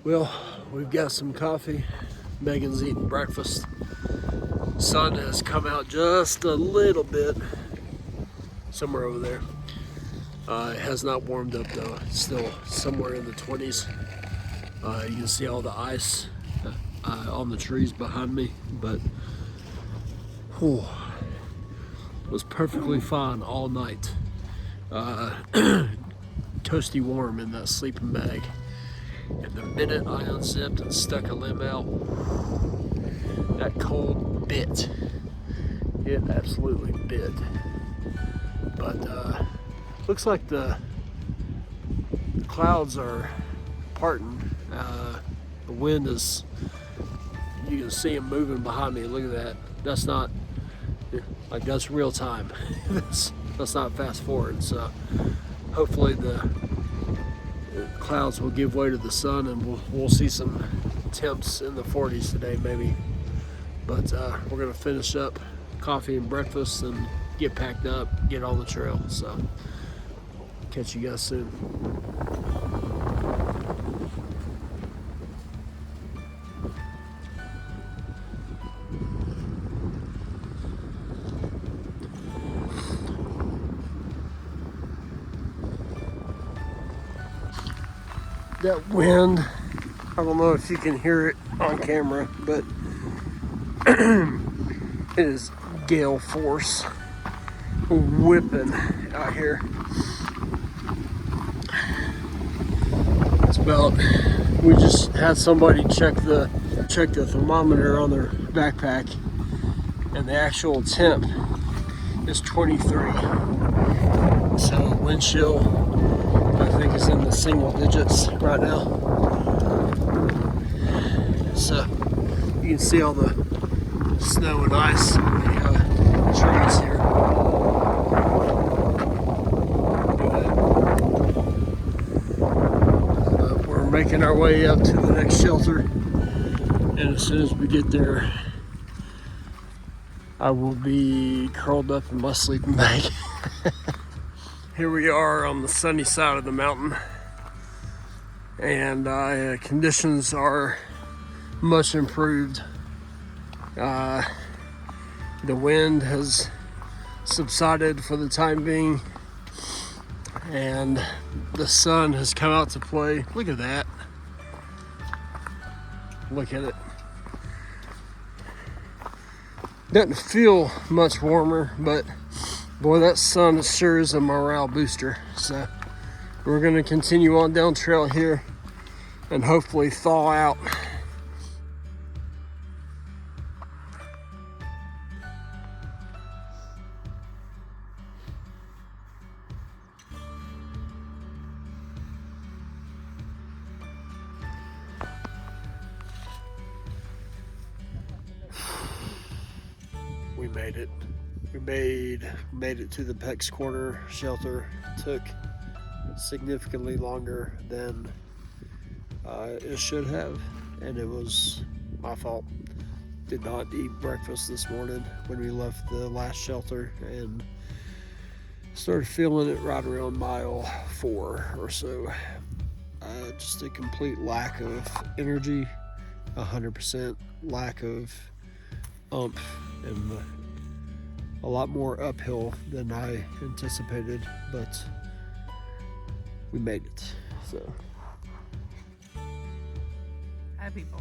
Well, we've got some coffee. Megan's eating breakfast. Sun has come out just a little bit, somewhere over there. It has not warmed up though. It's still somewhere in the 20s. You can see all the ice on the trees behind me, but it was perfectly fine all night. Toasty warm in that sleeping bag. And the minute I unzipped and stuck a limb out, that cold bit. It absolutely bit. But looks like the clouds are parting. The wind is, you can see them moving behind me. Look at that. That's not, like, that's real time. that's not fast forward. So hopefully the clouds will give way to the sun, and we'll see some temps in the 40s today maybe. But we're gonna finish up coffee and breakfast and get packed up, get on the trail. So catch you guys soon. That wind, I don't know if you can hear it on camera, but it is gale force whipping out here. It's about, we just had somebody check the thermometer on their backpack, and the actual temp is 23. So wind chill, I think, is in the single digits right now. So you can see all the snow and ice on the trees here. We're making our way up to the next shelter, and as soon as we get there, I will be curled up in my sleeping bag. Here we are on the sunny side of the mountain, and conditions are much improved. The wind has subsided for the time being, and the sun has come out to play. Look at that. Look at it. Doesn't feel much warmer, but boy, that sun sure is a morale booster. So we're gonna continue on down trail here and hopefully thaw out. We made it. We made it to the Pecks Corner shelter. Took significantly longer than it should have, and it was my fault. Did not eat breakfast this morning when we left the last shelter, and started feeling it right around mile 4 or so. Just a complete lack of energy, 100% lack of oomph, and a lot more uphill than I anticipated, but we made it. So hi people.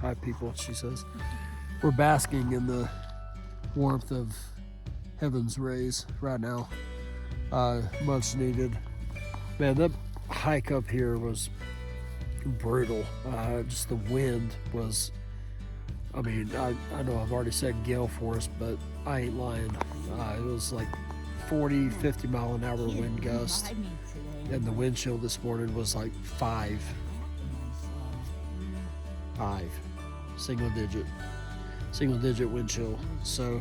Hi people, she says. We're basking in the warmth of heaven's rays right now. Much needed. Man, that hike up here was brutal. Just the wind was, I mean, I know I've already said gale force, but I ain't lying. It was like 40, 50 mile an hour wind gust, and the wind chill this morning was like 5, single digit wind chill. So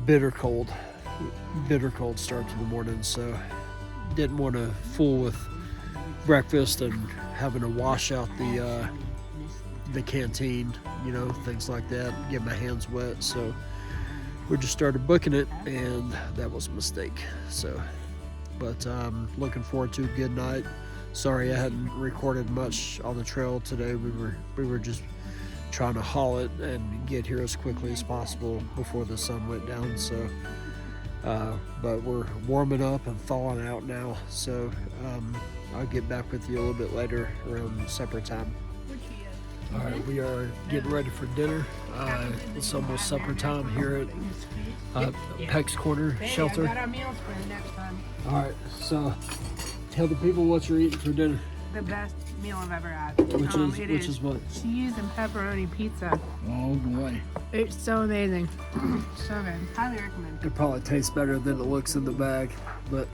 bitter cold start to the morning. So didn't want to fool with breakfast and having to wash out the canteen, you know, things like that, get my hands wet. So we just started booking it, and that was a mistake. So, but looking forward to a good night, Sorry I hadn't recorded much on the trail today. We were just trying to haul it and get here as quickly as possible before the sun went down. So, but we're warming up and thawing out now. So I'll get back with you a little bit later around supper time. All right, we are getting ready for dinner. It's almost supper time here at Pecks Corner shelter. I got our meals for the next time. All right, so tell the people what you're eating for dinner. The best meal I've ever had. Which is what? Cheese and pepperoni pizza. Oh boy. It's so amazing. So good. Highly recommend. It probably tastes better than it looks in the bag, but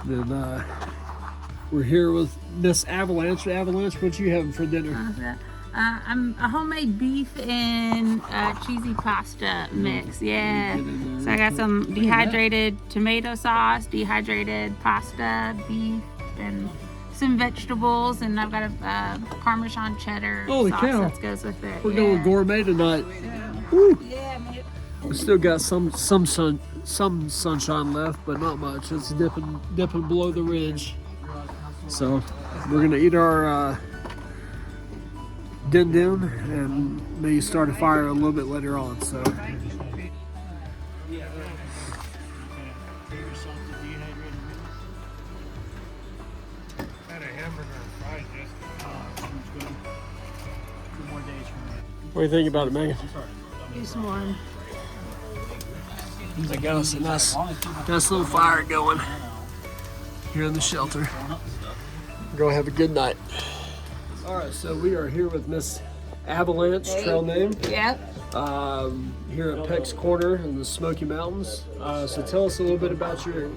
then we're here with Miss Avalanche. Avalanche, what you having for dinner? I'm a homemade beef and cheesy pasta mix. Yeah. So I got some dehydrated tomato sauce, dehydrated pasta, beef, and some vegetables, and I've got a Parmesan cheddar Holy sauce cow. that goes with it. We're going gourmet tonight. Woo. Yeah, man. We still got some sunshine left, but not much. It's dipping below the ridge. So we're gonna eat our din and maybe start a fire a little bit later on. So. What do you think about it, Megan? It's warm. I got us a nice little fire going here in the shelter. We're gonna have a good night. All right, so we are here with Miss Avalanche, trail name. Yep. Here at Pecks Corner in the Smoky Mountains. So tell us a little bit about your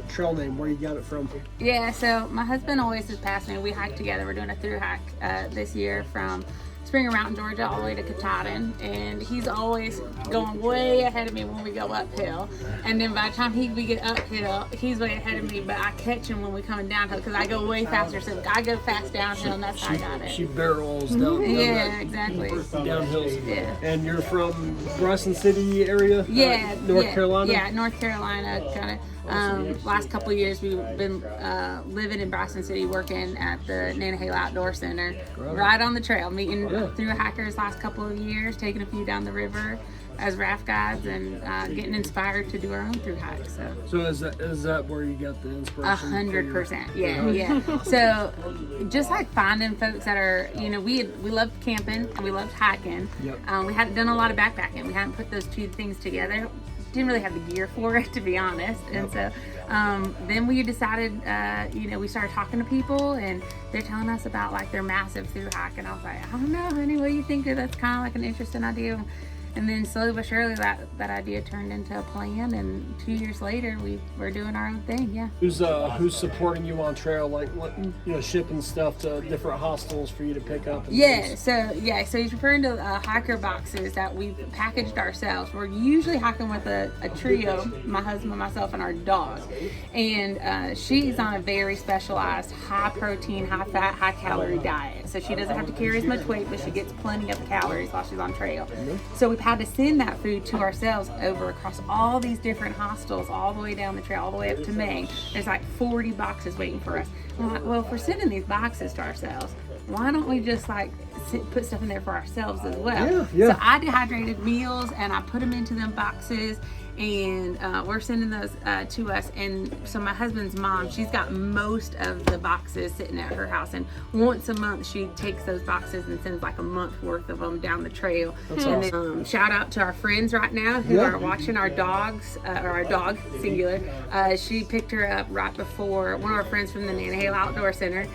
trail name, where you got it from. Yeah, so my husband always is passing. We hike together. We're doing a thru hike this year from Springer Mountain, Georgia, all the way to Katahdin, and he's always going way ahead of me when we go uphill. And then by the time we get uphill, he's way ahead of me, but I catch him when we come downhill because I go way faster. So I go fast downhill, and that's how I got it. She barrels down. Yeah, exactly. Downhills. Yeah. And you're from Bryson City area? Yeah, North Carolina? Yeah, North Carolina, kind of. Last couple of years, we've been living in Bryson City, working at the Nantahala Outdoor Center, right on the trail, meeting thru-hikers last couple of years, taking a few down the river as raft guides, and getting inspired to do our own thru-hike. So is that where you got the inspiration? 100%, yeah. So just like finding folks that are, we loved camping and we loved hiking. Yep. We hadn't done a lot of backpacking. We hadn't put those two things together. Didn't really have the gear for it, to be honest. And so then we decided, we started talking to people, and they're telling us about like their massive thru hike, and I was like, I don't know, honey, what do you think? That's kind of like an interesting idea. And then slowly but surely that idea turned into a plan, and 2 years later we're doing our own thing. Yeah. Who's supporting you on trail, like shipping stuff to different hostels for you to pick up? So he's referring to hiker boxes that we've packaged ourselves. We're usually hiking with a trio, my husband, myself, and our dog. And she's on a very specialized high protein, high fat, high calorie diet. So she doesn't have to carry as much weight, but she gets plenty of calories while she's on trail. So we've had to send that food to ourselves over across all these different hostels, all the way down the trail, all the way up to Maine. There's like 40 boxes waiting for us. I'm like, well, if we're sending these boxes to ourselves, why don't we just put stuff in there for ourselves as well? Yeah. So I dehydrated meals and I put them into them boxes, and we're sending those to us. And so my husband's mom, she's got most of the boxes sitting at her house, and once a month she takes those boxes and sends like a month worth of them down the trail. That's and awesome. Then shout out to our friends right now who are watching our dogs, or our dog singular. She picked her up right before, one of our friends from the Nantahala Outdoor Center.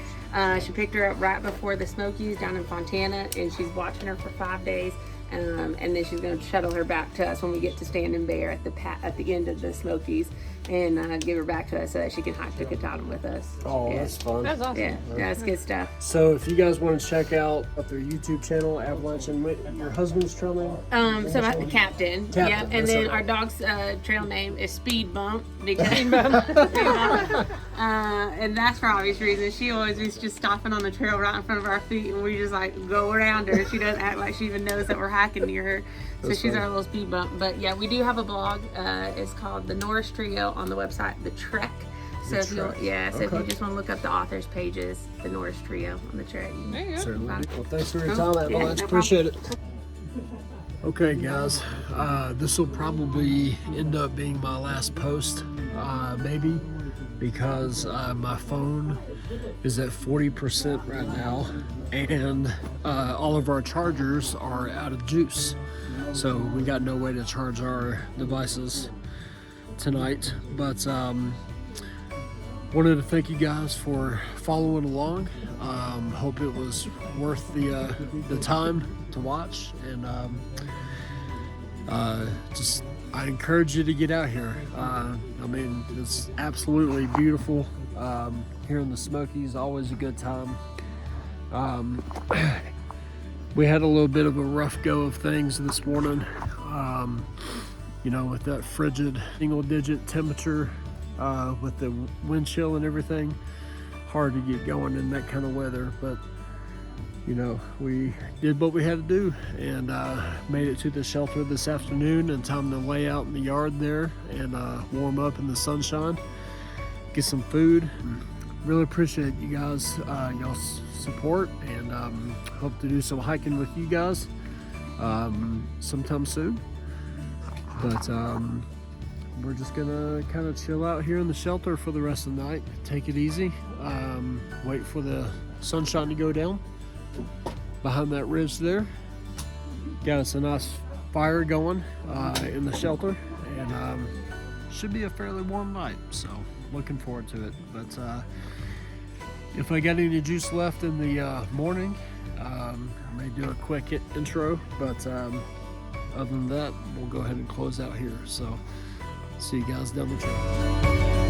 She picked her up right before the Smokies down in Fontana, and she's watching her for 5 days. And then she's going to shuttle her back to us when we get to Standing Bear at the end of the Smokies, and give her back to us so that she can hike to Katahdin with us. Oh, that's fun. That's awesome. Yeah, that's good stuff. So if you guys want to check out their YouTube channel, Avalanche, and your husband's trail name? So about the Captain. Yep. And then our dog's trail name is Speed Bump. Because Speed Bump. And that's for obvious reasons. She always is just stopping on the trail right in front of our feet, and we just go around her. She doesn't act like she even knows that we're hiking near her. So she's our little speed bump. But yeah, we do have a blog. It's called The Norris Trio on the website The Trek. So if you, if you Okay. just want to look up the authors' pages, the Norris Trio on the track. There you go. Certainly. Fine. Well, thanks for your Oh, time, yeah, Avalanche. no Appreciate it. Okay, guys. This will probably end up being my last post, maybe, because my phone is at 40% right now, and all of our chargers are out of juice. So we got no way to charge our devices tonight. But wanted to thank you guys for following along. Hope it was worth the time to watch, and just I encourage you to get out here. I mean, it's absolutely beautiful here in the Smokies. Always a good time. We had a little bit of a rough go of things this morning. You know, with that frigid single-digit temperature, with the wind chill and everything, hard to get going in that kind of weather. But you know, we did what we had to do, and made it to the shelter this afternoon in time to lay out in the yard there and warm up in the sunshine, get some food. Really appreciate you guys, y'all's support, and hope to do some hiking with you guys sometime soon. But we're just gonna kind of chill out here in the shelter for the rest of the night, take it easy, wait for the sunshine to go down behind that ridge there. Got us a nice fire going in the shelter, and should be a fairly warm night, so looking forward to it. But if I got any juice left in the morning, I may do a quick intro, but other than that, we'll go ahead and close out here. So see you guys down the trail.